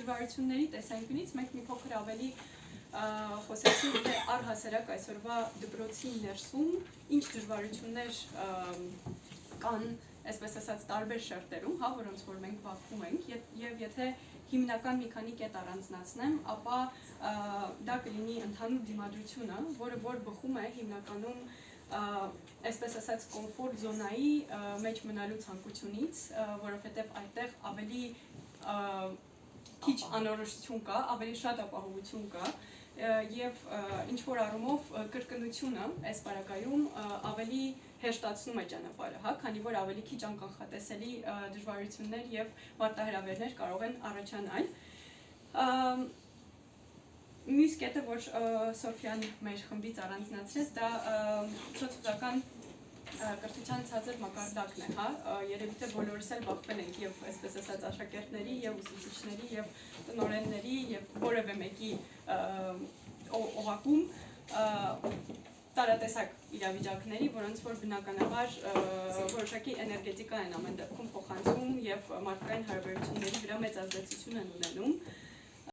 դժվարությունների տեսանկյունից մենք մի փոքր ավելի խոսեցինք, թե առհասարակ այսօրվա դպրոցի ներսում ինչ դժվարություններ կան, այսպես ասած, տարբեր շերտերում, հա, որոնց որ մենք բախվում ենք, եւ եթե հիմնական մի քանի կետ առանձնացնեմ, ապա դա կլինի ընդհանուր դիմադրությունը, որը որ բխում է հիմնականում այսպես ասած կոմֆորտ զոնայի մեջ մնալու ցանկությունից, որովհետև այդտեղ ավելի քիչ անորոշություն կա, ավելի շատ ապահովություն կա եւ ինչ որ առումով կրկնությունը այս պարագայում ավելի հեշտացնում է ճանապարհը, հա, քանի որ ավելի քիչ անկանխատեսելի դժվարություններ եւ մարտահրավերներ կարող են առաջանալ։ Մյուս կետը, որ Սոֆյան մեր խմբից առանձնացրեց, դա սոցիալական կրթության ցածր մակարդակն է, հա, երևի թե բոլորս էլ բախվել ենք եւ այսպես ասած աշակերտների եւ ուսուցիչների եւ տնօրենների եւ որևէ մեկի օղակում տարատեսակ իրավիճակների, որոնց որ բնականաբար որոշակի էներգետիկա են ամեն դեպքում փոխանցում եւ մարդկային հարաբերությունների վրա մեծ ազդեցություն են ունենում։